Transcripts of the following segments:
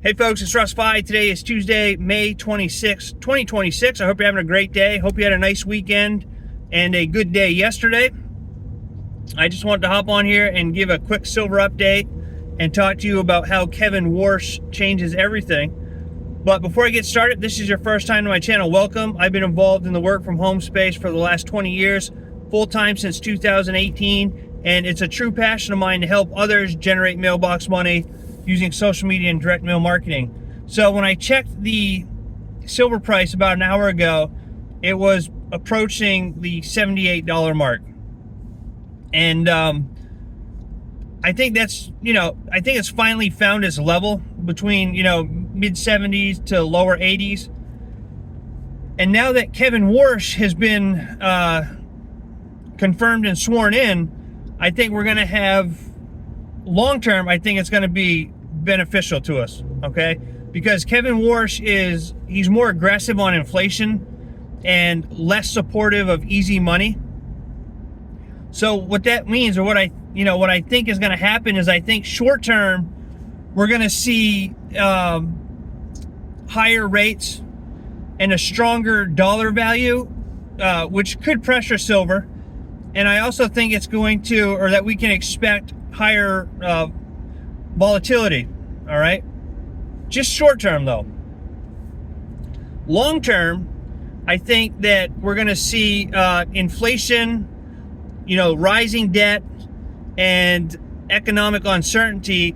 Hey folks, it's Russ. Today is Tuesday, May 26, 2026. I hope you're having a great day. Hope you had a nice weekend and a good day yesterday. I just wanted to hop on here and give a quick silver update and talk to you about how Kevin Warsh changes everything. But before I get started, this is your first time to my channel, welcome. I've been involved in the work from home space for the last 20 years, full-time since 2018, and it's a true passion of mine to help others generate mailbox money using social media and direct mail marketing. So when I checked the silver price about an hour ago, it was approaching the $78 mark. And I think that's, I think it's finally found its level between, mid 70s to lower 80s. And now that Kevin Warsh has been confirmed and sworn in, I think we're going to have, long term, I think it's going to be beneficial to us, okay? Because Kevin Warsh he's more aggressive on inflation and less supportive of easy money. So what that means, or what I think is going to happen is, I think short term we're going to see higher rates and a stronger dollar value, which could pressure silver. And I also think it's going to, or that we can expect higher volatility. All right, just short term though. Long term, I think that we're going to see inflation, rising debt, and economic uncertainty.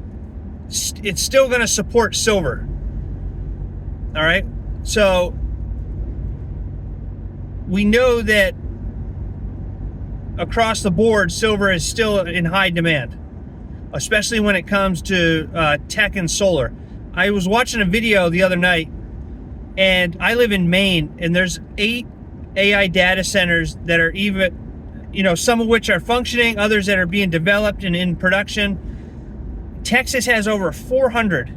It's still going to support silver. All right, so we know that across the board, silver is still in high demand, especially when it comes to tech and solar. I was watching a video the other night, and I live in Maine, and there's 8 AI data centers that are even, some of which are functioning, others that are being developed and in production. Texas has over 400.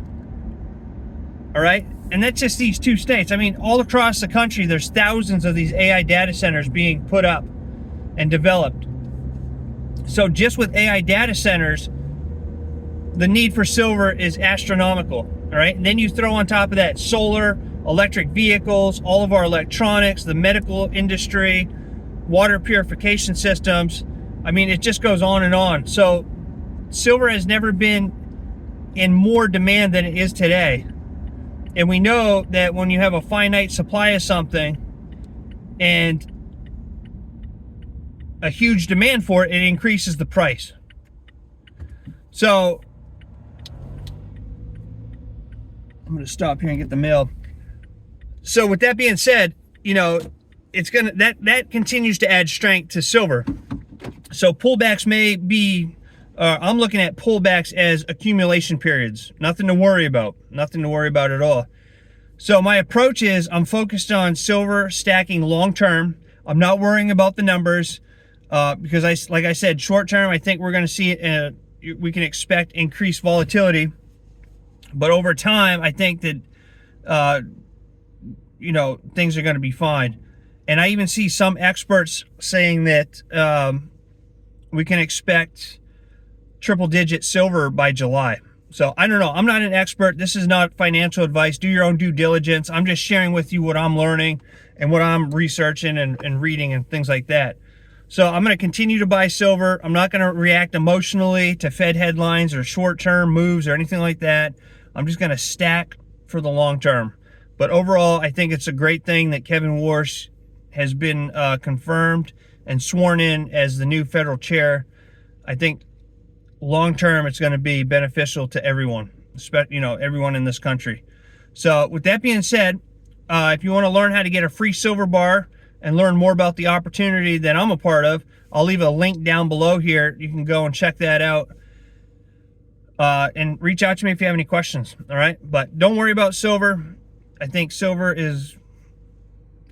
All right, and that's just these 2 states. I mean, all across the country, there's thousands of these AI data centers being put up and developed. So just with AI data centers, the need for silver is astronomical. All right, and then you throw on top of that solar, electric vehicles, all of our electronics, the medical industry, water purification systems. I mean, it just goes on and on. So silver has never been in more demand than it is today. And we know that when you have a finite supply of something and a huge demand for it, it increases the price. So I'm going to stop here and get the mail. So with that being said, it's going to, that continues to add strength to silver. So pullbacks may be, I'm looking at pullbacks as accumulation periods. Nothing to worry about. Nothing to worry about at all. So my approach is, I'm focused on silver stacking long term. I'm not worrying about the numbers because like I said, short term, I think we're going to see we can expect increased volatility. But over time, I think that, things are going to be fine. And I even see some experts saying that we can expect triple-digit silver by July. So I don't know. I'm not an expert. This is not financial advice. Do your own due diligence. I'm just sharing with you what I'm learning and what I'm researching and reading and things like that. So I'm going to continue to buy silver. I'm not going to react emotionally to Fed headlines or short-term moves or anything like that. I'm just going to stack for the long term. But overall, I think it's a great thing that Kevin Warsh has been confirmed and sworn in as the new federal chair. I think long term, it's going to be beneficial to everyone, everyone in this country. So with that being said, if you want to learn how to get a free silver bar and learn more about the opportunity that I'm a part of, I'll leave a link down below here. You can go and check that out. And reach out to me if you have any questions, all right? But don't worry about silver. I think silver is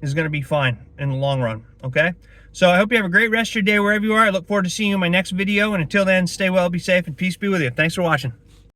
going to be fine in the long run, okay? So I hope you have a great rest of your day wherever you are. I look forward to seeing you in my next video. And until then, stay well, be safe, and peace be with you. Thanks for watching.